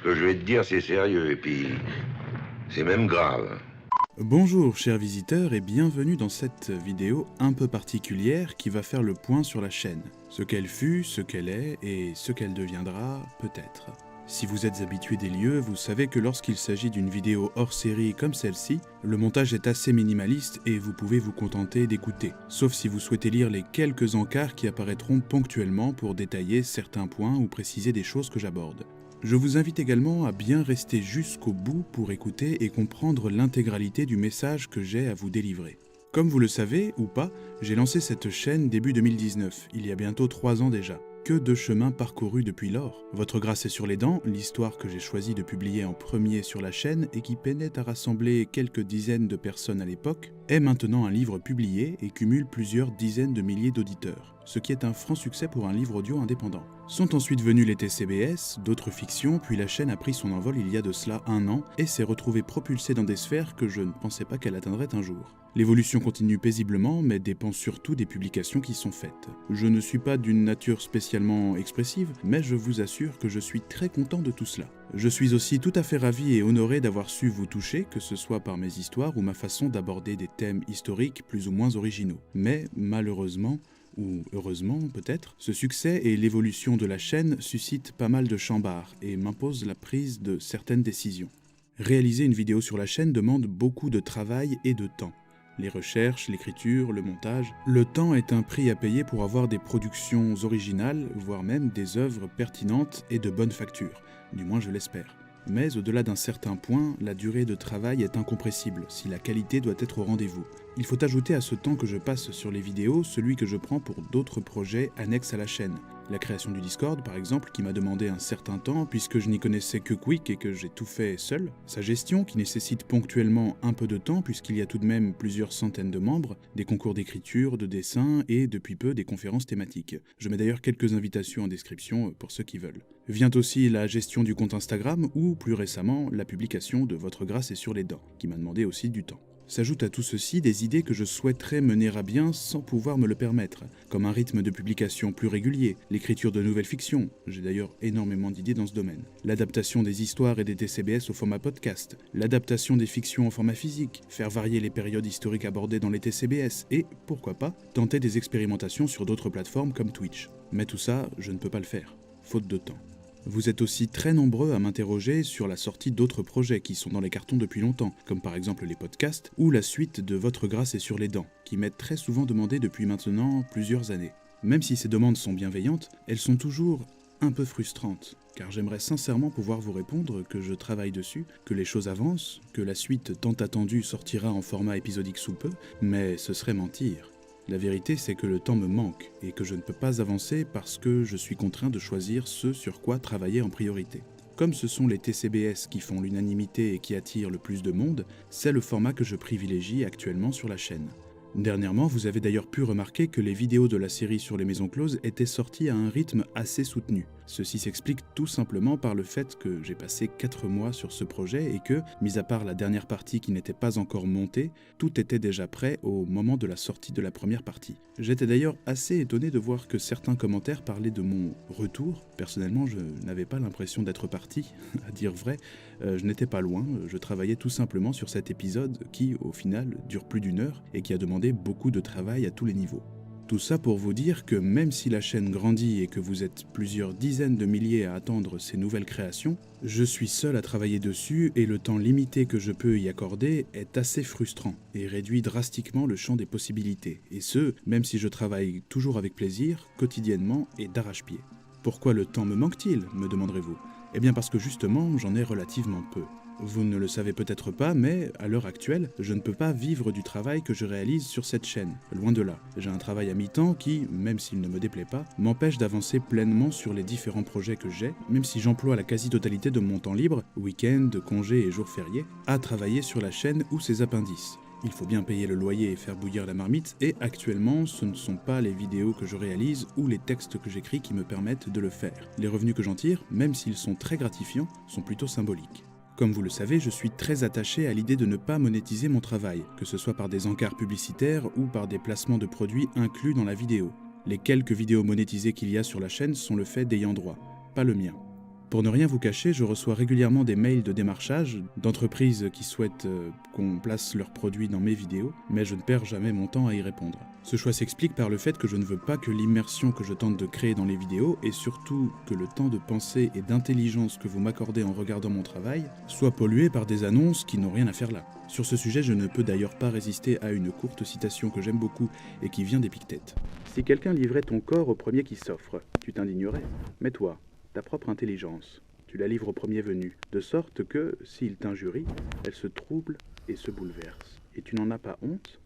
que je vais te dire, c'est sérieux, et puis c'est même grave. Bonjour chers visiteurs et bienvenue dans cette vidéo un peu particulière qui va faire le point sur la chaîne. Ce qu'elle fut, ce qu'elle est et ce qu'elle deviendra peut-être. Si vous êtes habitué des lieux, vous savez que lorsqu'il s'agit d'une vidéo hors série comme celle-ci, le montage est assez minimaliste et vous pouvez vous contenter d'écouter, sauf si vous souhaitez lire les quelques encarts qui apparaîtront ponctuellement pour détailler certains points ou préciser des choses que j'aborde. Je vous invite également à bien rester jusqu'au bout pour écouter et comprendre l'intégralité du message que j'ai à vous délivrer. Comme vous le savez, ou pas, j'ai lancé cette chaîne début 2019, il y a bientôt 3 ans déjà. Que de chemin parcouru depuis lors. Votre grâce est sur les dents, l'histoire que j'ai choisi de publier en premier sur la chaîne et qui peinait à rassembler quelques dizaines de personnes à l'époque, est maintenant un livre publié et cumule plusieurs dizaines de milliers d'auditeurs, ce qui est un franc succès pour un livre audio indépendant. Sont ensuite venus les TCBS, d'autres fictions, puis la chaîne a pris son envol il y a de cela 1 an et s'est retrouvée propulsée dans des sphères que je ne pensais pas qu'elle atteindrait un jour. L'évolution continue paisiblement, mais dépend surtout des publications qui sont faites. Je ne suis pas d'une nature spécialement expressive, mais je vous assure que je suis très content de tout cela. Je suis aussi tout à fait ravi et honoré d'avoir su vous toucher, que ce soit par mes histoires ou ma façon d'aborder des thèmes historiques plus ou moins originaux. Mais malheureusement, ou heureusement peut-être, ce succès et l'évolution de la chaîne suscitent pas mal de chambards et m'imposent la prise de certaines décisions. Réaliser une vidéo sur la chaîne demande beaucoup de travail et de temps. Les recherches, l'écriture, le montage. Le temps est un prix à payer pour avoir des productions originales, voire même des œuvres pertinentes et de bonne facture, du moins je l'espère. Mais au-delà d'un certain point, la durée de travail est incompressible si la qualité doit être au rendez-vous. Il faut ajouter à ce temps que je passe sur les vidéos celui que je prends pour d'autres projets annexes à la chaîne. La création du Discord par exemple, qui m'a demandé un certain temps puisque je n'y connaissais que Quick et que j'ai tout fait seul. Sa gestion qui nécessite ponctuellement un peu de temps puisqu'il y a tout de même plusieurs centaines de membres, des concours d'écriture, de dessin et depuis peu des conférences thématiques. Je mets d'ailleurs quelques invitations en description pour ceux qui veulent. Vient aussi la gestion du compte Instagram ou plus récemment la publication de Votre grâce est sur les dents, qui m'a demandé aussi du temps. S'ajoutent à tout ceci des idées que je souhaiterais mener à bien sans pouvoir me le permettre, comme un rythme de publication plus régulier, l'écriture de nouvelles fictions, j'ai d'ailleurs énormément d'idées dans ce domaine, l'adaptation des histoires et des TCBS au format podcast, l'adaptation des fictions en format physique, faire varier les périodes historiques abordées dans les TCBS et, pourquoi pas, tenter des expérimentations sur d'autres plateformes comme Twitch. Mais tout ça, je ne peux pas le faire, faute de temps. Vous êtes aussi très nombreux à m'interroger sur la sortie d'autres projets qui sont dans les cartons depuis longtemps, comme par exemple les podcasts ou la suite de Votre grâce est sur les dents, qui m'est très souvent demandée depuis maintenant plusieurs années. Même si ces demandes sont bienveillantes, elles sont toujours un peu frustrantes, car j'aimerais sincèrement pouvoir vous répondre que je travaille dessus, que les choses avancent, que la suite tant attendue sortira en format épisodique sous peu, mais ce serait mentir. La vérité, c'est que le temps me manque et que je ne peux pas avancer parce que je suis contraint de choisir ce sur quoi travailler en priorité. Comme ce sont les TCBS qui font l'unanimité et qui attirent le plus de monde, c'est le format que je privilégie actuellement sur la chaîne. Dernièrement, vous avez d'ailleurs pu remarquer que les vidéos de la série sur les maisons closes étaient sorties à un rythme assez soutenu. Ceci s'explique tout simplement par le fait que j'ai passé 4 mois sur ce projet et que, mis à part la dernière partie qui n'était pas encore montée, tout était déjà prêt au moment de la sortie de la première partie. J'étais d'ailleurs assez étonné de voir que certains commentaires parlaient de mon retour. Personnellement, je n'avais pas l'impression d'être parti, à dire vrai. Je n'étais pas loin, je travaillais tout simplement sur cet épisode qui, au final, dure plus d'1 heure et qui a demandé beaucoup de travail à tous les niveaux. Tout ça pour vous dire que même si la chaîne grandit et que vous êtes plusieurs dizaines de milliers à attendre ces nouvelles créations, je suis seul à travailler dessus et le temps limité que je peux y accorder est assez frustrant et réduit drastiquement le champ des possibilités. Et ce, même si je travaille toujours avec plaisir, quotidiennement et d'arrache-pied. Pourquoi le temps me manque-t-il, me demanderez-vous ? Eh bien parce que justement, j'en ai relativement peu. Vous ne le savez peut-être pas, mais à l'heure actuelle, je ne peux pas vivre du travail que je réalise sur cette chaîne. Loin de là. J'ai un travail à mi-temps qui, même s'il ne me déplaît pas, m'empêche d'avancer pleinement sur les différents projets que j'ai, même si j'emploie la quasi-totalité de mon temps libre, week-end, congés et jours fériés, à travailler sur la chaîne ou ses appendices. Il faut bien payer le loyer et faire bouillir la marmite, et actuellement, ce ne sont pas les vidéos que je réalise ou les textes que j'écris qui me permettent de le faire. Les revenus que j'en tire, même s'ils sont très gratifiants, sont plutôt symboliques. Comme vous le savez, je suis très attaché à l'idée de ne pas monétiser mon travail, que ce soit par des encarts publicitaires ou par des placements de produits inclus dans la vidéo. Les quelques vidéos monétisées qu'il y a sur la chaîne sont le fait d'ayant droit, pas le mien. Pour ne rien vous cacher, je reçois régulièrement des mails de démarchage d'entreprises qui souhaitent qu'on place leurs produits dans mes vidéos, mais je ne perds jamais mon temps à y répondre. Ce choix s'explique par le fait que je ne veux pas que l'immersion que je tente de créer dans les vidéos, et surtout que le temps de pensée et d'intelligence que vous m'accordez en regardant mon travail, soit pollué par des annonces qui n'ont rien à faire là. Sur ce sujet, je ne peux d'ailleurs pas résister à une courte citation que j'aime beaucoup et qui vient d'Épictète. Si quelqu'un livrait ton corps au premier qui s'offre, tu t'indignerais. Mais toi, ta propre intelligence, tu la livres au premier venu, de sorte que, s'il t'injurie, elle se trouble et se bouleverse. Et tu n'en as pas honte ?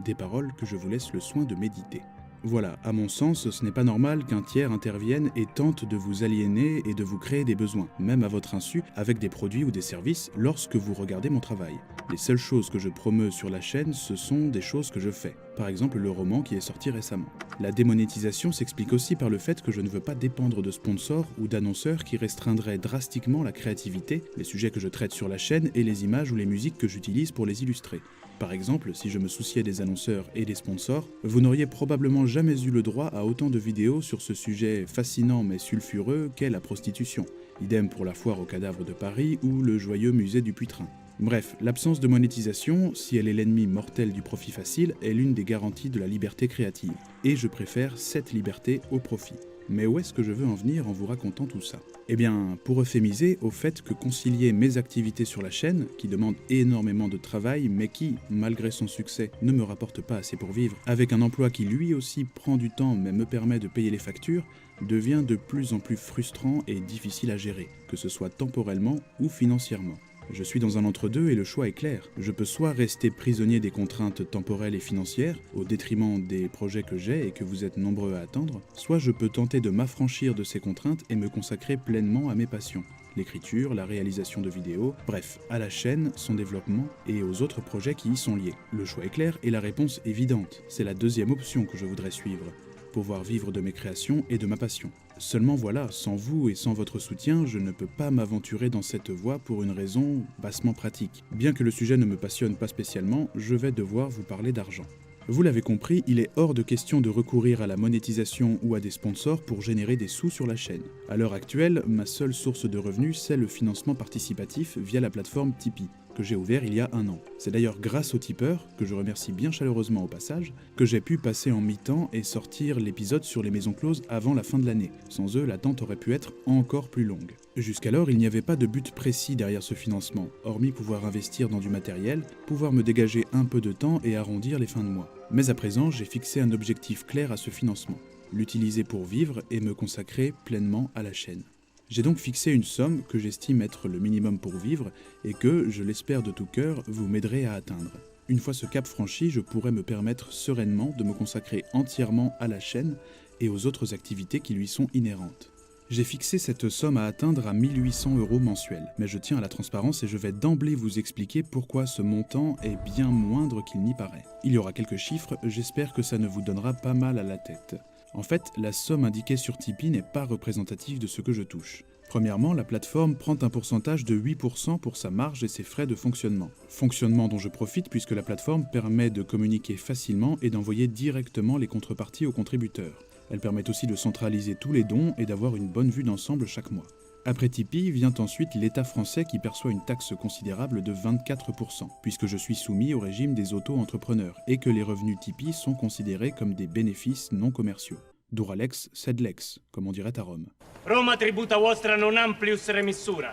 Des paroles que je vous laisse le soin de méditer. Voilà, à mon sens, ce n'est pas normal qu'un tiers intervienne et tente de vous aliéner et de vous créer des besoins, même à votre insu, avec des produits ou des services, lorsque vous regardez mon travail. Les seules choses que je promeus sur la chaîne, ce sont des choses que je fais. Par exemple, le roman qui est sorti récemment. La démonétisation s'explique aussi par le fait que je ne veux pas dépendre de sponsors ou d'annonceurs qui restreindraient drastiquement la créativité, les sujets que je traite sur la chaîne et les images ou les musiques que j'utilise pour les illustrer. Par exemple, si je me souciais des annonceurs et des sponsors, vous n'auriez probablement jamais eu le droit à autant de vidéos sur ce sujet fascinant mais sulfureux qu'est la prostitution. Idem pour la foire aux cadavres de Paris ou le joyeux musée du Puy-Trin. Bref, l'absence de monétisation, si elle est l'ennemi mortel du profit facile, est l'une des garanties de la liberté créative. Et je préfère cette liberté au profit. Mais où est-ce que je veux en venir en vous racontant tout ça ? Eh bien, pour euphémiser, au fait que concilier mes activités sur la chaîne, qui demandent énormément de travail, mais qui, malgré son succès, ne me rapporte pas assez pour vivre, avec un emploi qui lui aussi prend du temps mais me permet de payer les factures, devient de plus en plus frustrant et difficile à gérer, que ce soit temporellement ou financièrement. Je suis dans un entre-deux et le choix est clair. Je peux soit rester prisonnier des contraintes temporelles et financières, au détriment des projets que j'ai et que vous êtes nombreux à attendre, soit je peux tenter de m'affranchir de ces contraintes et me consacrer pleinement à mes passions. L'écriture, la réalisation de vidéos, bref, à la chaîne, son développement et aux autres projets qui y sont liés. Le choix est clair et la réponse évidente. C'est la deuxième option que je voudrais suivre. Pouvoir vivre de mes créations et de ma passion. Seulement voilà, sans vous et sans votre soutien, je ne peux pas m'aventurer dans cette voie pour une raison bassement pratique. Bien que le sujet ne me passionne pas spécialement, je vais devoir vous parler d'argent. Vous l'avez compris, il est hors de question de recourir à la monétisation ou à des sponsors pour générer des sous sur la chaîne. À l'heure actuelle, ma seule source de revenus, c'est le financement participatif via la plateforme Tipeee, que j'ai ouvert il y a 1 an. C'est d'ailleurs grâce aux tipeurs, que je remercie bien chaleureusement au passage, que j'ai pu passer en mi-temps et sortir l'épisode sur les maisons closes avant la fin de l'année. Sans eux, l'attente aurait pu être encore plus longue. Jusqu'alors, il n'y avait pas de but précis derrière ce financement, hormis pouvoir investir dans du matériel, pouvoir me dégager un peu de temps et arrondir les fins de mois. Mais à présent, j'ai fixé un objectif clair à ce financement, l'utiliser pour vivre et me consacrer pleinement à la chaîne. J'ai donc fixé une somme que j'estime être le minimum pour vivre et que, je l'espère de tout cœur, vous m'aiderez à atteindre. Une fois ce cap franchi, je pourrai me permettre sereinement de me consacrer entièrement à la chaîne et aux autres activités qui lui sont inhérentes. J'ai fixé cette somme à atteindre à 1 800 € mensuels, mais je tiens à la transparence et je vais d'emblée vous expliquer pourquoi ce montant est bien moindre qu'il n'y paraît. Il y aura quelques chiffres, j'espère que ça ne vous donnera pas mal à la tête. En fait, la somme indiquée sur Tipeee n'est pas représentative de ce que je touche. Premièrement, la plateforme prend un pourcentage de 8% pour sa marge et ses frais de fonctionnement. Fonctionnement dont je profite puisque la plateforme permet de communiquer facilement et d'envoyer directement les contreparties aux contributeurs. Elle permet aussi de centraliser tous les dons et d'avoir une bonne vue d'ensemble chaque mois. Après Tipeee vient ensuite l'État français qui perçoit une taxe considérable de 24%, puisque je suis soumis au régime des auto-entrepreneurs et que les revenus Tipeee sont considérés comme des bénéfices non commerciaux. Duralex sed lex, comme on dirait à Rome. Roma tributa vostra non amplius remissura.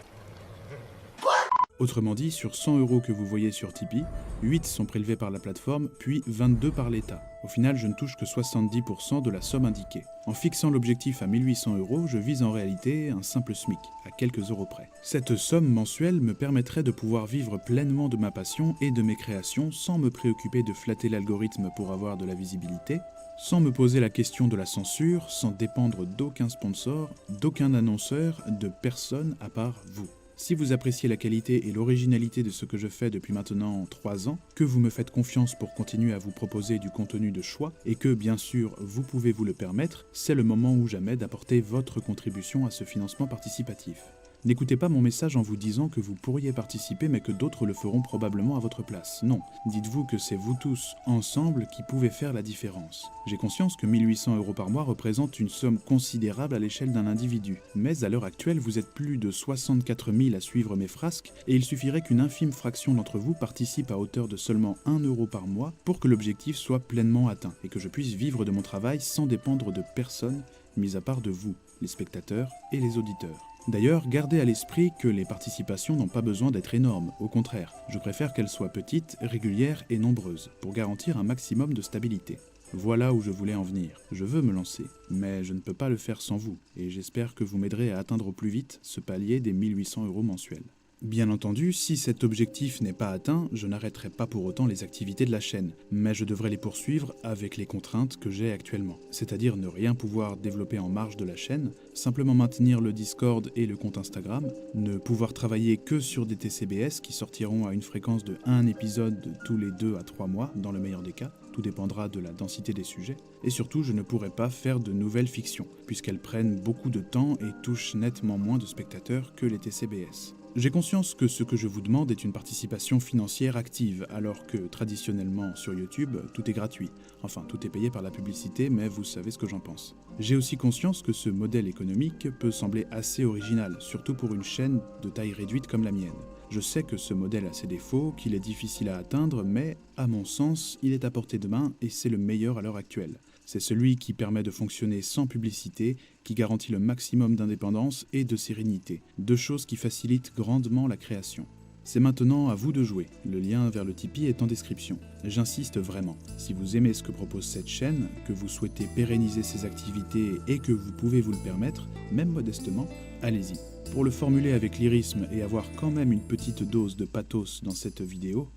Autrement dit, sur 100 € que vous voyez sur Tipeee, 8 sont prélevés par la plateforme, puis 22 par l'État. Au final, je ne touche que 70% de la somme indiquée. En fixant l'objectif à 1 800 €, je vise en réalité un simple SMIC, à quelques euros près. Cette somme mensuelle me permettrait de pouvoir vivre pleinement de ma passion et de mes créations sans me préoccuper de flatter l'algorithme pour avoir de la visibilité, sans me poser la question de la censure, sans dépendre d'aucun sponsor, d'aucun annonceur, de personne à part vous. Si vous appréciez la qualité et l'originalité de ce que je fais depuis maintenant 3 ans, que vous me faites confiance pour continuer à vous proposer du contenu de choix, et que, bien sûr, vous pouvez vous le permettre, c'est le moment ou jamais d'apporter votre contribution à ce financement participatif. N'écoutez pas mon message en vous disant que vous pourriez participer mais que d'autres le feront probablement à votre place. Non, dites-vous que c'est vous tous, ensemble, qui pouvez faire la différence. J'ai conscience que 1800 € par mois représente une somme considérable à l'échelle d'un individu, mais à l'heure actuelle vous êtes plus de 64 000 à suivre mes frasques et il suffirait qu'une infime fraction d'entre vous participe à hauteur de seulement 1 € par mois pour que l'objectif soit pleinement atteint et que je puisse vivre de mon travail sans dépendre de personne, mis à part de vous, les spectateurs et les auditeurs. D'ailleurs, gardez à l'esprit que les participations n'ont pas besoin d'être énormes, au contraire, je préfère qu'elles soient petites, régulières et nombreuses, pour garantir un maximum de stabilité. Voilà où je voulais en venir. Je veux me lancer, mais je ne peux pas le faire sans vous, et j'espère que vous m'aiderez à atteindre au plus vite ce palier des 1800 € mensuels. Bien entendu, si cet objectif n'est pas atteint, je n'arrêterai pas pour autant les activités de la chaîne, mais je devrais les poursuivre avec les contraintes que j'ai actuellement, c'est-à-dire ne rien pouvoir développer en marge de la chaîne, simplement maintenir le Discord et le compte Instagram, ne pouvoir travailler que sur des TCBS qui sortiront à une fréquence de 1 épisode tous les 2 à 3 mois, dans le meilleur des cas, tout dépendra de la densité des sujets, et surtout je ne pourrai pas faire de nouvelles fictions, puisqu'elles prennent beaucoup de temps et touchent nettement moins de spectateurs que les TCBS. J'ai conscience que ce que je vous demande est une participation financière active, alors que traditionnellement sur YouTube, tout est gratuit. Enfin, tout est payé par la publicité, mais vous savez ce que j'en pense. J'ai aussi conscience que ce modèle économique peut sembler assez original, surtout pour une chaîne de taille réduite comme la mienne. Je sais que ce modèle a ses défauts, qu'il est difficile à atteindre, mais à mon sens, il est à portée de main et c'est le meilleur à l'heure actuelle. C'est celui qui permet de fonctionner sans publicité, qui garantit le maximum d'indépendance et de sérénité, deux choses qui facilitent grandement la création. C'est maintenant à vous de jouer, le lien vers le Tipeee est en description. J'insiste vraiment, si vous aimez ce que propose cette chaîne, que vous souhaitez pérenniser ses activités et que vous pouvez vous le permettre, même modestement, allez-y. Pour le formuler avec lyrisme et avoir quand même une petite dose de pathos dans cette vidéo,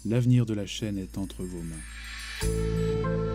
l'avenir de la chaîne est entre vos mains.